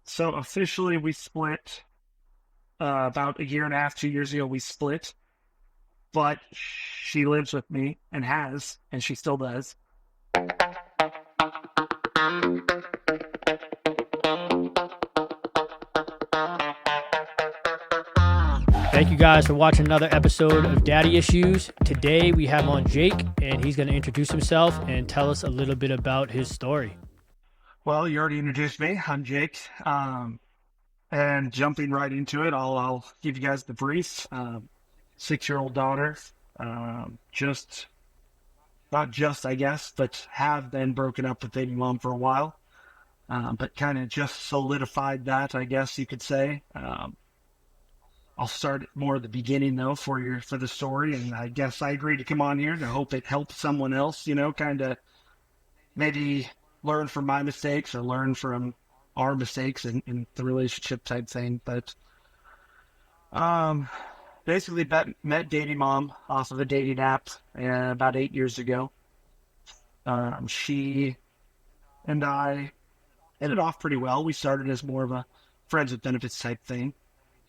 So officially we split about a year and a half, 2 years ago we split, but she lives with me and has, and she still does. Thank you guys for watching another episode of Daddy Issues. Today we have on Jake, and he's going to introduce himself and tell us a little bit about his story. Well, you already introduced me. I'm Jake. And jumping right into it, I'll give you guys the brief. 6-year-old daughter, just not just, I guess, but have been broken up with baby mom for a while. But kind of just solidified that, I guess you could say. I'll start more at the beginning though for the story, and I guess I agreed to come on here to hope it helps someone else, kind of maybe learn from my mistakes or learn from our mistakes in the relationship type thing. But basically met dating mom off of a dating app about 8 years ago. She and I ended off pretty well. We started as more of a friends with benefits type thing.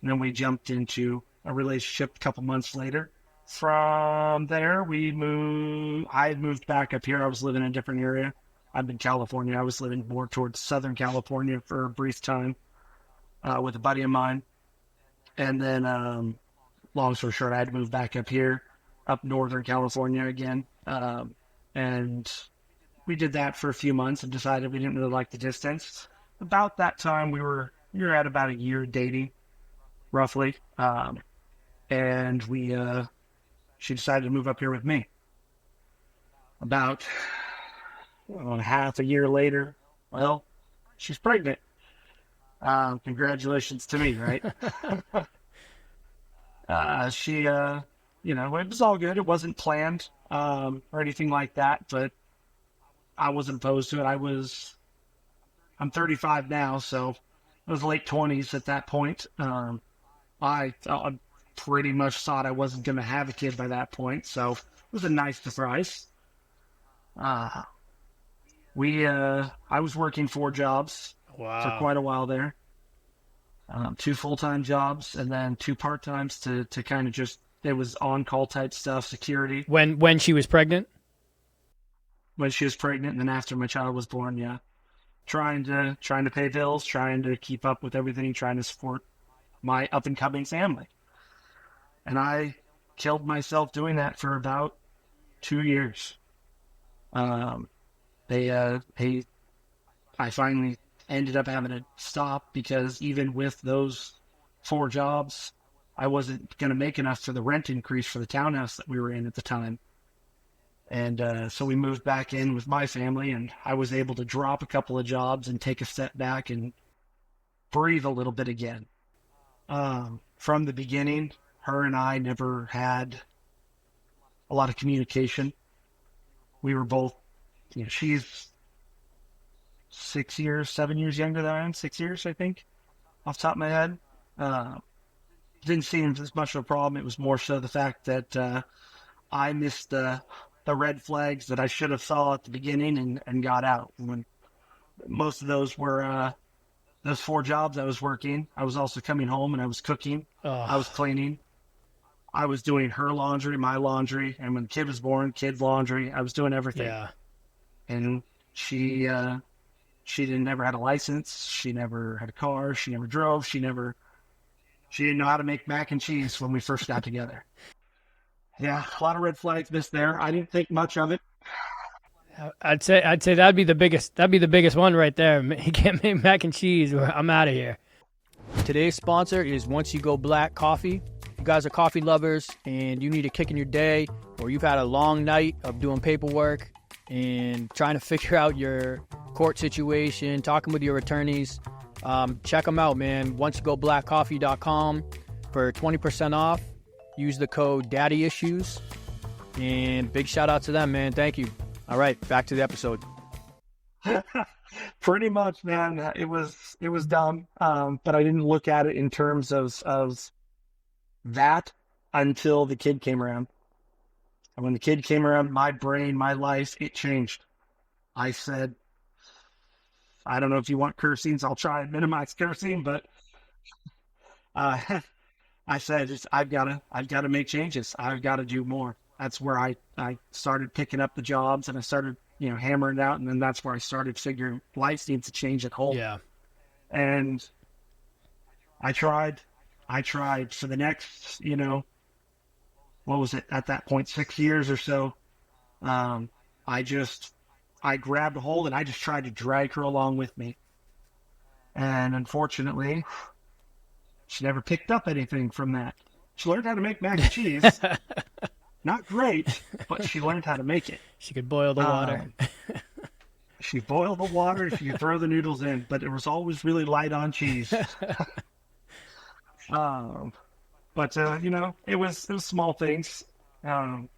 And then we jumped into a relationship a couple months later. From there, I had moved back up here. I was living in a different area. I'm in California. I was living more towards Southern California for a brief time with a buddy of mine. And then, long story short, I had moved back up here, up Northern California again. And we did that for a few months and decided we didn't really like the distance. About that time, we were at about a year dating, roughly. And she decided to move up here with me. About half a year later, well, she's pregnant. Congratulations to me, right? She, it was all good. It wasn't planned or anything like that, but I wasn't opposed to it. I'm 35 now, so I was late 20s at that point. I pretty much thought I wasn't going to have a kid by that point, so it was a nice surprise. I was working 4 jobs for Wow. quite a while there. 2 full-time jobs and then 2 part-times to kind of just, it was on-call type stuff, security. When she was pregnant? When she was pregnant and then after my child was born, yeah. Trying to pay bills, trying to keep up with everything, trying to support my up-and-coming family. And I killed myself doing that for about 2 years. I finally ended up having to stop because even with those 4 jobs, I wasn't going to make enough for the rent increase for the townhouse that we were in at the time. And so we moved back in with my family, and I was able to drop a couple of jobs and take a step back and breathe a little bit again. From the beginning, her and I never had a lot of communication. We were both, she's 7 years younger than I am, 6 years, I think, off the top of my head. Didn't seem as much of a problem. It was more so the fact that I missed the red flags that I should have saw at the beginning and got out. When most of those were those 4 jobs I was working. I was also coming home and I was cooking. I was cleaning. I was doing her laundry, my laundry, and when the kid was born, kid's laundry. I was doing everything. Yeah. And she never had a license. She never had a car. She never drove. She didn't know how to make mac and cheese when we first got together. Yeah, a lot of red flags missed there. I didn't think much of it. I'd say that'd be the biggest one right there. You can't make mac and cheese. I'm out of here. Today's sponsor is Once You Go Black Coffee. If you guys are coffee lovers and you need a kick in your day, or you've had a long night of doing paperwork and trying to figure out your court situation, talking with your attorneys, check them out, man. OnceYouGoBlackCoffee.com for 20% off. Use the code DaddyIssues, and big shout out to them, man. Thank you. All right, back to the episode. Pretty much, man. It was dumb, but I didn't look at it in terms of that until the kid came around. And when the kid came around, my brain, my life, it changed. I said, I don't know if you want cursings. I'll try and minimize cursing, but uh, I said, I've got to make changes. I've got to do more. That's where I started picking up the jobs and I started, hammering it out. And then that's where I started figuring life needs to change at home. Yeah. And I tried for the next, what was it at that point, 6 years or so. Um, I just, I grabbed a hold and I just tried to drag her along with me. And unfortunately, she never picked up anything from that. She learned how to make mac and cheese. Not great, but she learned how to make it. She could boil the water. She boiled the water, she could throw the noodles in, but it was always really light on cheese. Um, but it was small things. Um,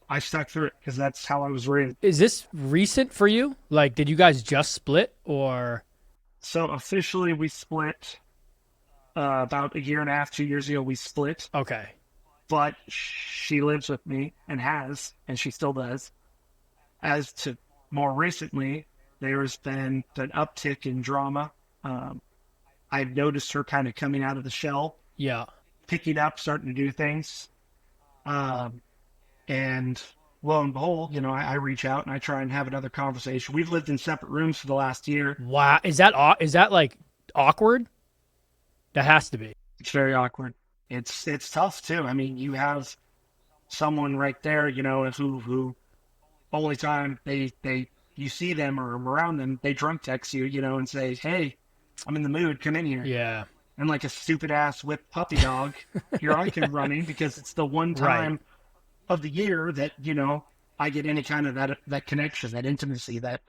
I stuck through it because that's how I was raised. Is this recent for you? Like, did you guys just split or? So officially, we split about a year and a half, 2 years ago. We split, Okay. but she lives with me and she still does. As to more recently, there's been an uptick in drama. I've noticed her kind of coming out of the shell, Yeah. picking up, starting to do things. Um, and lo and behold, I reach out and I try and have another conversation. We've lived in separate rooms for the last year. Wow. Is that like awkward? That has to be. It's very awkward. It's tough too. I mean, you have someone right there, who only time they you see them or around them, they drunk text you, and say, "Hey, I'm in the mood. Come in here." Yeah. And like a stupid ass whipped puppy dog, here I come running because it's the one time of the year that I get any kind of that connection, that intimacy, that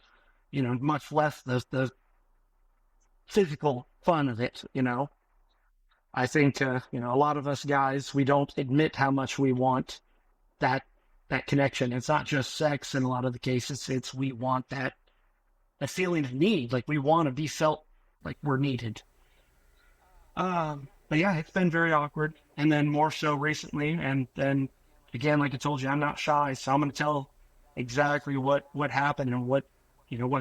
much less the physical fun of it. I think a lot of us guys, we don't admit how much we want that connection. It's not just sex in a lot of the cases. It's we want that feeling of need. Like we want to be felt like we're needed. But yeah, it's been very awkward. And then more so recently, and then again, like I told you, I'm not shy, so I'm going to tell exactly what happened and what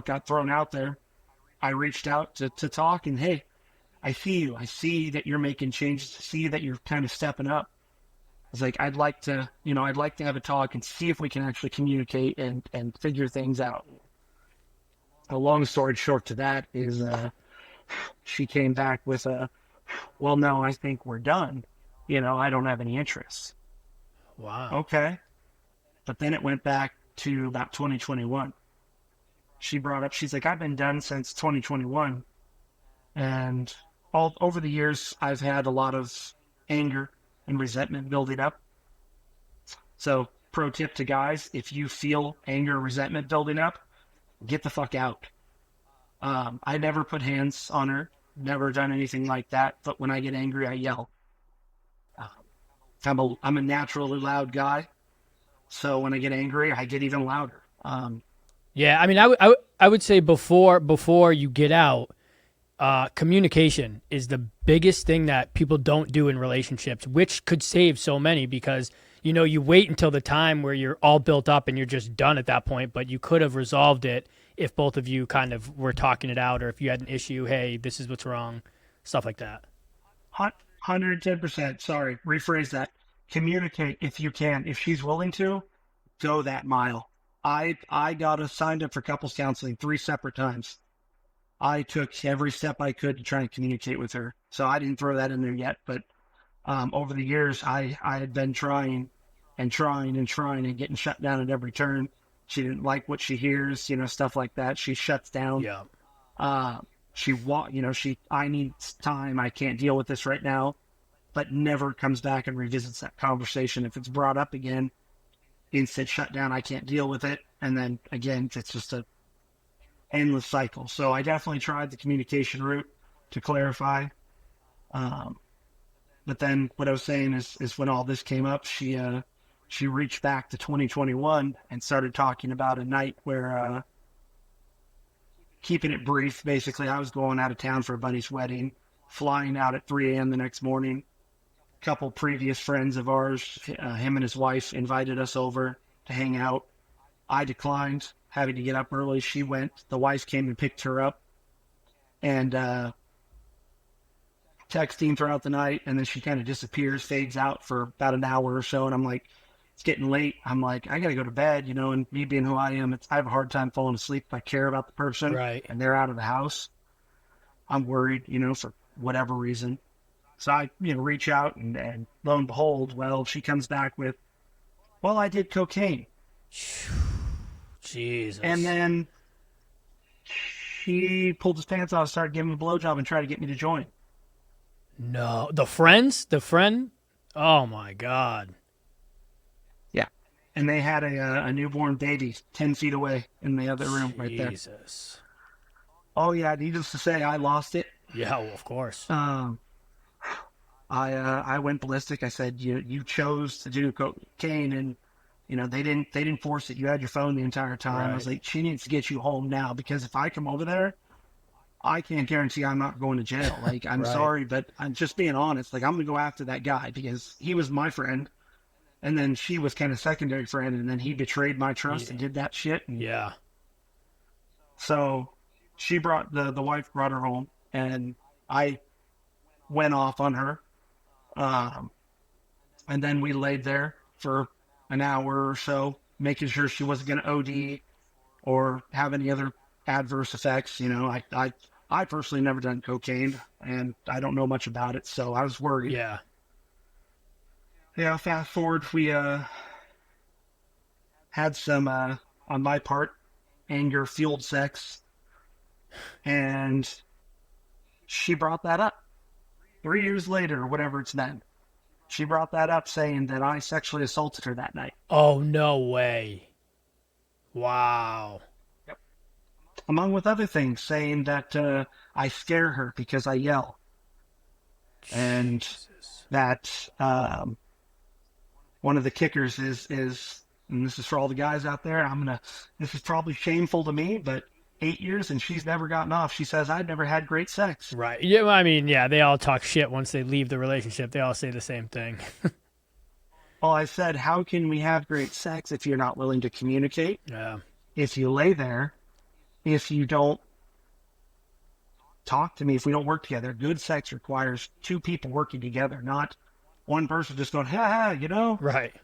got thrown out there. I reached out to talk, and hey, I see you. I see that you're making changes. I see that you're kind of stepping up. I was like, I'd like to have a talk and see if we can actually communicate and figure things out. A long story short to that is, she came back with well, no, I think we're done. I don't have any interest. Wow. Okay. But then it went back to about 2021. She brought up, she's like, I've been done since 2021. And all over the years, I've had a lot of anger and resentment building up. So, pro tip to guys, if you feel anger and resentment building up, get the fuck out. I never put hands on her, never done anything like that. But when I get angry, I yell. I'm a naturally loud guy. So when I get angry, I get even louder. Yeah. I mean, I would say before you get out, communication is the biggest thing that people don't do in relationships, which could save so many because, you wait until the time where you're all built up and you're just done at that point, but you could have resolved it if both of you kind of were talking it out, or if you had an issue, hey, this is what's wrong, stuff like that. 110%. Sorry, rephrase that. Communicate if you can. If she's willing to, go that mile. I got us signed up for couples counseling 3 separate times. I took every step I could to try and communicate with her. So I didn't throw that in there yet, but over the years, I had been trying and getting shut down at every turn. She didn't like what she hears, stuff like that. She shuts down. Yeah. I need time. I can't deal with this right now, but never comes back and revisits that conversation. If it's brought up again, instant shutdown. I can't deal with it. And then again, it's just a endless cycle. So I definitely tried the communication route to clarify. But then what I was saying is when all this came up, she reached back to 2021 and started talking about a night where, keeping it brief, basically, I was going out of town for a buddy's wedding, flying out at 3 a.m. the next morning. A couple previous friends of ours, him and his wife, invited us over to hang out. I declined, having to get up early. She went. The wife came and picked her up. and texting throughout the night, and then she kind of disappears, fades out for about an hour or so, and I'm like, it's getting late. I'm like, I gotta go to bed, and me being who I am, I have a hard time falling asleep if I care about the person Right. and they're out of the house. I'm worried, for whatever reason. So I, reach out and lo and behold, well, she comes back with, well, I did cocaine. Jesus. And then she pulled his pants off, started giving him a blowjob, and tried to get me to join. No. The friend? Oh, my God. Yeah. And they had a newborn baby 10 feet away in the other room right there. Jesus. Oh, yeah. Needless to say, I lost it. Yeah, well, of course. I went ballistic. I said, you chose to do cocaine, and they didn't force it. You had your phone the entire time. Right. I was like, she needs to get you home now, because if I come over there, I can't guarantee I'm not going to jail. Like, I'm Right. sorry, but I'm just being honest. Like, I'm gonna go after that guy because he was my friend, and then she was kind of secondary friend, and then he betrayed my trust and did that shit. And Yeah. so she brought the wife brought her home, and I went off on her. And then we laid there for an hour or so, making sure she wasn't going to OD or have any other adverse effects. I personally never done cocaine, and I don't know much about it, so I was worried. Yeah. Yeah, fast forward, we had some, on my part, anger-fueled sex, and she brought that up. 3 years later, or whatever it's been, she brought that up, saying that I sexually assaulted her that night. Oh, no way. Wow. Yep. Among with other things, saying that I scare her because I yell. And Jesus. that one of the kickers is, and this is for all the guys out there, this is probably shameful to me, but 8 years and she's never gotten off. She says, I've never had great sex. Right. Yeah, I mean, yeah, they all talk shit once they leave the relationship. They all say the same thing. Well, I said, how can we have great sex if you're not willing to communicate? Yeah. If you lay there, if you don't talk to me, if we don't work together. Good sex requires two people working together, not one person just going, ha ha, Right.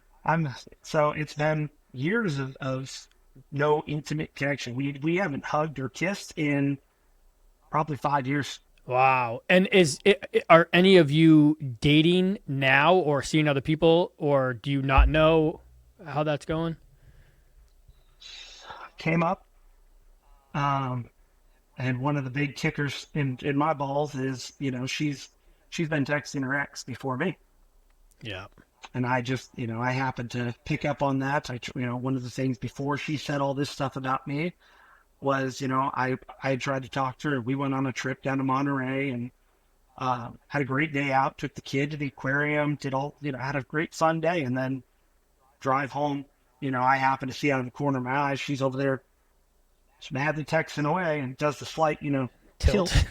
So it's been years of no intimate connection. We haven't hugged or kissed in probably 5 years. Wow. And are any of you dating now or seeing other people, or do you not know how that's going? Came up, and one of the big kickers in my balls is, she's been texting her ex before me. Yeah. And I just, I happened to pick up on that. One of the things before she said all this stuff about me was, I tried to talk to her. We went on a trip down to Monterey and had a great day out, took the kid to the aquarium, did all, had a great fun day. And then drive home, I happen to see out of the corner of my eyes, she's over there madly texting away and does the slight, tilt.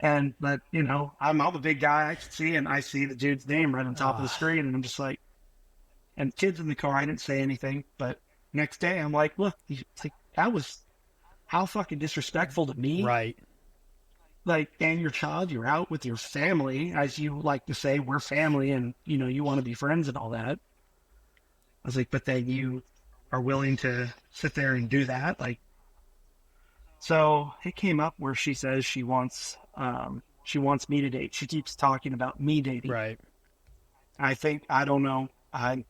But I'm a big guy. I can see, and I see the dude's name right on top of the screen, and I'm just like, and the kid's in the car. I didn't say anything, but next day I'm like, look, that was how fucking disrespectful to me. Right. Like, and your child, you're out with your family, as you like to say, we're family, and you want to be friends and all that. I was like, but then you are willing to sit there and do that, like. So it came up where she says she wants me to date. She keeps talking about me dating. Right. I don't know. I've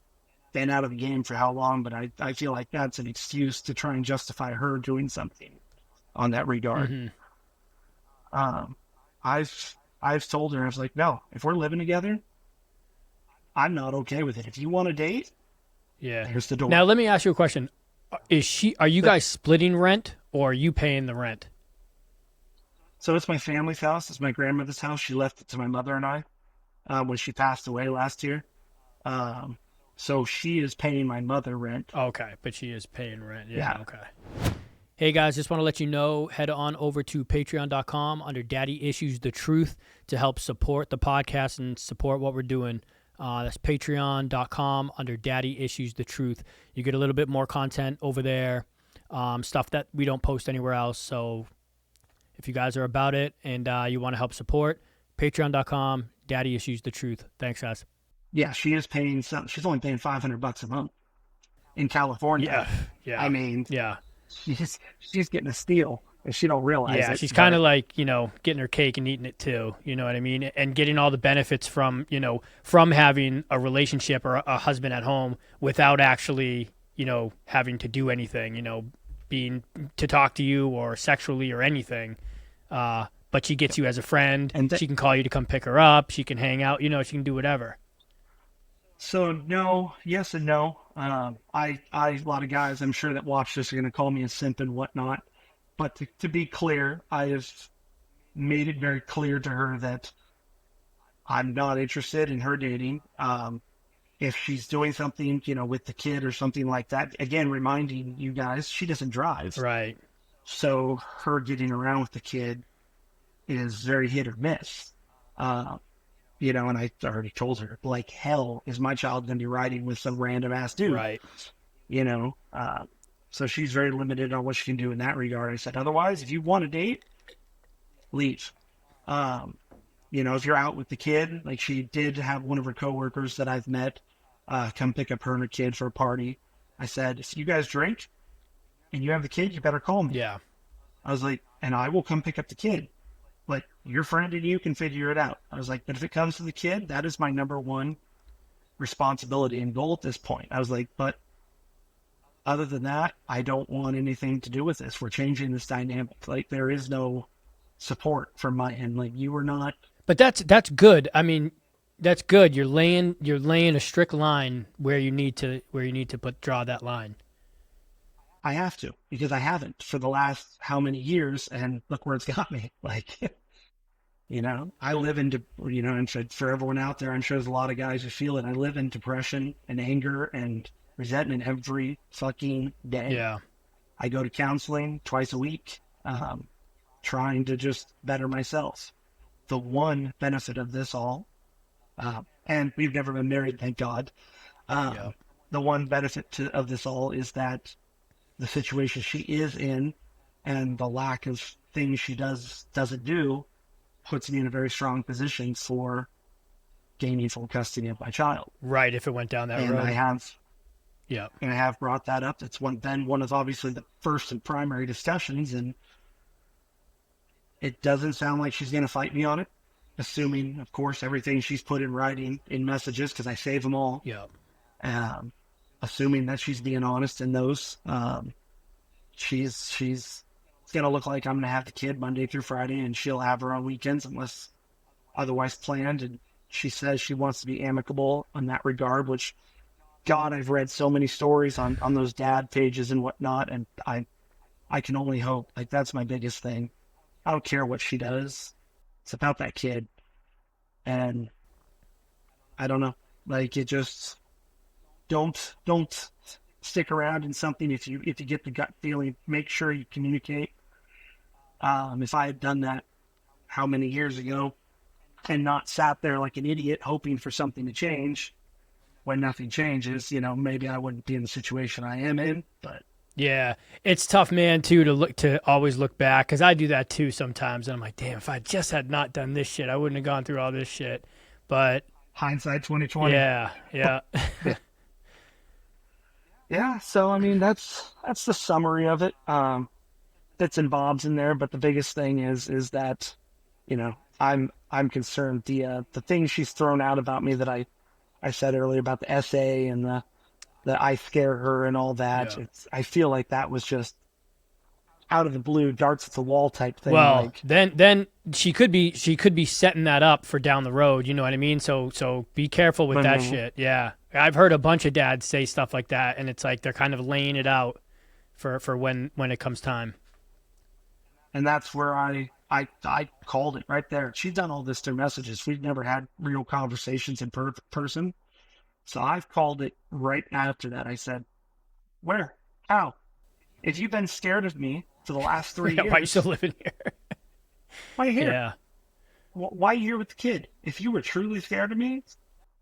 been out of the game for how long, but I feel like that's an excuse to try and justify her doing something on that regard. Mm-hmm. I've told her, I was like, no, if we're living together, I'm not okay with it. If you want to date, Yeah. here's the door. Now let me ask you a question. Are you guys splitting rent, or are you paying the rent? So it's my family's house. It's my grandmother's house. She left it to my mother and I when she passed away last year. So she is paying my mother rent. Okay, but she is paying rent. Yeah. Okay. Hey guys, just want to let you know, head on over to patreon.com under Daddy Issues the Truth to help support the podcast and support what we're doing. That's patreon.com under Daddy Issues the Truth. You get a little bit more content over there, stuff that we don't post anywhere else. So If you guys are about it and you want to help support, patreon.com, Daddy Issues the Truth. Thanks, guys. Yeah, she is paying some. She's only paying $500 a month in California. Yeah, I yeah, mean, yeah. she's getting a steal, and she don't realize Yeah, it. she's kind But of like, getting her cake and eating it too. You know what I mean? And getting all the benefits from, from having a relationship or a husband at home without actually, having to do anything, being to talk to you or sexually or anything. But she gets you as a friend. and She can call you to come pick her up. She can hang out. She can do whatever. so no, yes and no. A lot of guys I'm sure that watch this are going to call me a simp and whatnot. But to be clear, I have made it very clear to her that I'm not interested in her dating. If she's doing something, with the kid or something like that, again, reminding you guys, she doesn't drive. Right. So her getting around with the kid is very hit or miss. And I already told her, like hell is my child going to be riding with some random ass dude, Right. you know? So she's very limited on what she can do in that regard. I said, otherwise, if you want to date, leave. If you're out with the kid, like she did have one of her coworkers that I've met, come pick up her and her kid for a party. I said, if you guys drink and you have the kid, you better call me. Yeah. I was like, and I will come pick up the kid. But your friend and you can figure it out. I was like, but if it comes to the kid, that is my number one responsibility and goal at this point. I was like, but other than that, I don't want anything to do with this. We're changing this dynamic. Like there is no support from my end. Like you were not. But that's good. I mean, that's good. You're laying a strict line where you need to draw that line. I have to, because I haven't for the last how many years, and look where it's got me. Like, I live in, and for everyone out there, I'm sure there's a lot of guys who feel it. I live in depression and anger and resentment every fucking day. Yeah. I go to counseling twice a week, trying to just better myself. The one benefit of this all, and we've never been married, thank God. Yeah. The one benefit of this all is that the situation she is in and the lack of things she doesn't do puts me in a very strong position for gaining full custody of my child. Right, if it went down that road. I have, yeah, and I have brought that up. It's been one of obviously the first and primary discussions, and it doesn't sound like she's going to fight me on it, assuming, of course, everything she's put in writing in messages, because I save them all. Yeah. Assuming that she's being honest in those, she's gonna look like I'm gonna have the kid Monday through Friday, and she'll have her on weekends unless otherwise planned. And she says she wants to be amicable in that regard, which, God, I've read so many stories on those dad pages and whatnot, and I can only hope. Like that's my biggest thing. I don't care what she does. It's about that kid, and I don't know. Like it just. Don't stick around in something if you get the gut feeling. Make sure you communicate. If I had done that how many years ago and not sat there like an idiot hoping for something to change when nothing changes, maybe I wouldn't be in the situation I am in. But yeah, it's tough, man, too, to always look back, because I do that too sometimes, and I'm like, damn, if I just had not done this shit, I wouldn't have gone through all this shit. But hindsight 2020. Yeah. Yeah, so I mean that's the summary of it. Bits and bobs in there, but the biggest thing is that, I'm concerned. The things she's thrown out about me that I said earlier about the essay and the I scare her and all that. Yeah. I feel like that was just out of the blue, darts at the wall type thing. Well, like, then she could be setting that up for down the road. You know what I mean? So be careful with that shit. Yeah. I've heard a bunch of dads say stuff like that, and it's like they're kind of laying it out for when it comes time. And that's where I called it right there. She's done all this through messages. We've never had real conversations in person. So I've called it right after that. I said, where? How? If you've been scared of me for the last 3 years. Why are you still living here? Why are you here? Yeah. Why are you here with the kid? If you were truly scared of me,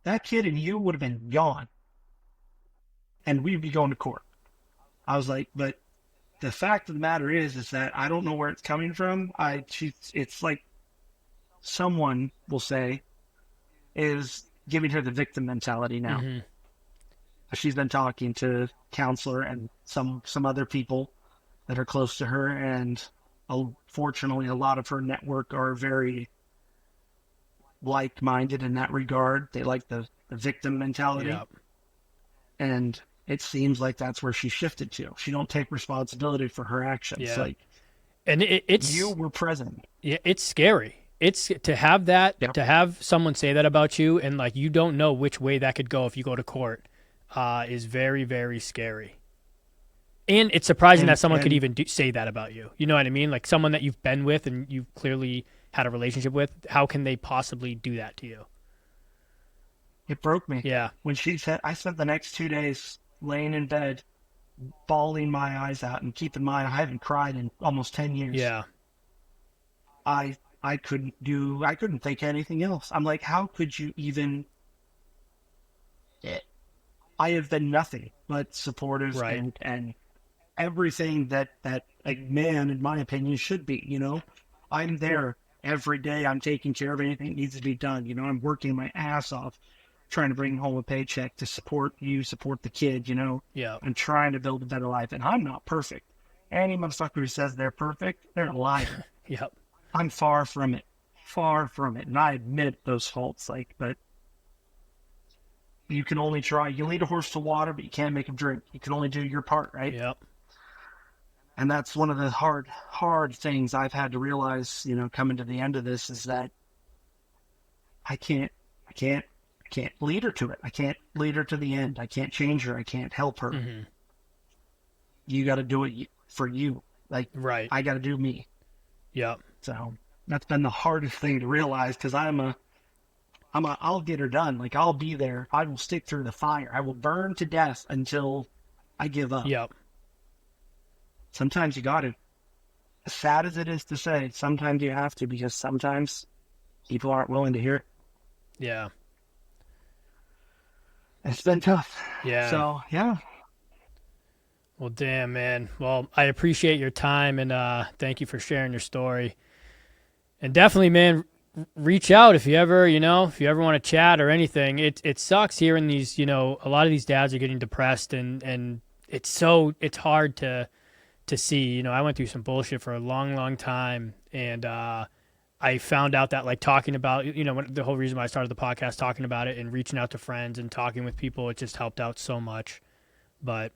that kid and you would have been gone. And we'd be going to court. I was like, but the fact of the matter is that I don't know where it's coming from. It's like someone will say is giving her the victim mentality now. Mm-hmm. She's been talking to counselor and some other people that are close to her, and fortunately, a lot of her network are very like-minded in that regard. They like the victim mentality, Yep. and it seems like that's where she shifted to. She don't take responsibility for her actions. Yeah. Like, And it's you were present. Yeah, it's scary. It's to have that, Yep. to have someone say that about you, and like you don't know which way that could go if you go to court, is very, very scary. And it's surprising that someone could even say that about you. You know what I mean? Like someone that you've been with and you've clearly had a relationship with. How can they possibly do that to you? It broke me. Yeah. When she said, I spent the next 2 days laying in bed, bawling my eyes out, and keep in mind, I haven't cried in almost 10 years. Yeah. I couldn't think anything else. I'm like, how could you even? I have been nothing but supportive, Right. and everything that a man, in my opinion, should be. You know, I'm there every day. I'm taking care of anything that needs to be done. You know, I'm working my ass off, trying to bring home a paycheck to support you, support the kid. You know, Yeah. I'm trying to build a better life, and I'm not perfect. Any motherfucker who says they're perfect, they're a liar. Yep. I'm far from it. Far from it. And I admit those faults, but you can only try. You'll lead a horse to water, but you can't make him drink. You can only do your part, right? Yep. And that's one of the hard things I've had to realize, you know, coming to the end of this, is that I can't lead her to it. I can't lead her to the end. I can't change her. I can't help her. Mm-hmm. You got to do it for you. Like, right. I got to do me. Yep. So that's been the hardest thing to realize, because I'll get her done. Like, I'll be there. I will stick through the fire. I will burn to death until I give up. Yep. Sometimes you got to. As sad as it is to say, sometimes you have to, because sometimes people aren't willing to hear it. Yeah. It's been tough. Yeah. So, yeah. Well, damn, man. Well, I appreciate your time, and thank you for sharing your story. And definitely, man, reach out if you ever want to chat or anything. It sucks hearing these, a lot of these dads are getting depressed, and it's hard to see. I went through some bullshit for a long, long time, and I found out that, like, talking about, the whole reason why I started the podcast, talking about it and reaching out to friends and talking with people, it just helped out so much. But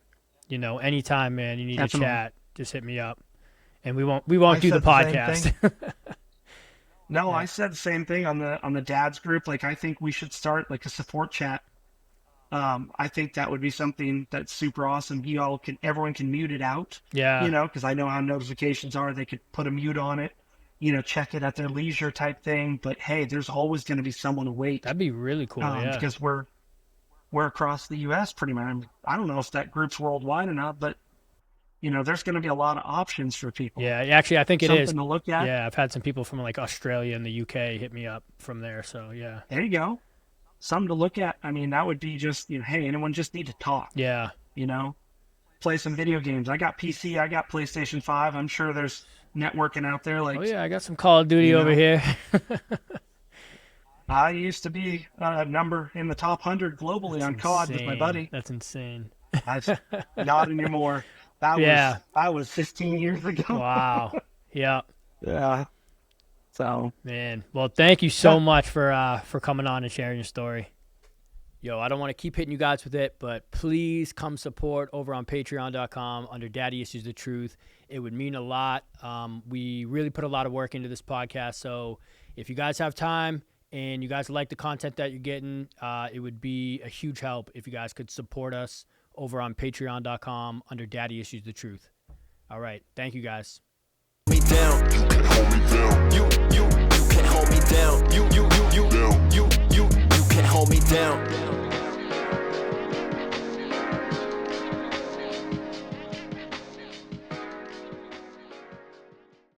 anytime, man, you need to chat, just hit me up, and we won't do the podcast. No, yeah. I said the same thing on the dads group. Like, I think we should start like a support chat. I think that would be something that's super awesome. Everyone can mute it out. Yeah. Because I know how notifications are. They could put a mute on it. Check it at their leisure type thing. But hey, there's always going to be someone awake. That'd be really cool. Yeah. Because we're across the U.S. pretty much. I don't know if that group's worldwide or not, but there's going to be a lot of options for people. Yeah, actually, I think it is. Something to look at. Yeah, I've had some people from like Australia and the UK hit me up from there. So yeah. There you go. Something to look at. I mean, that would be just, hey, anyone just need to talk. Yeah. Play some video games. I got PC. I got PlayStation 5. I'm sure there's networking out there. Like, oh yeah, I got some Call of Duty over here. I used to be a number in the top 100 globally on COD with my buddy. That's insane. Not anymore. That was 15 years ago. Wow. Yeah. Yeah. So, man, well, thank you so much for coming on and sharing your story. Yo, I don't want to keep hitting you guys with it, but please come support over on patreon.com under Daddy Issues the Truth. It would mean a lot. We really put a lot of work into this podcast, so if you guys have time and you guys like the content that you're getting, it would be a huge help if you guys could support us over on patreon.com under Daddy Issues the Truth. All right. Thank you, guys. Me down. You can hold me down. You can hold me down. You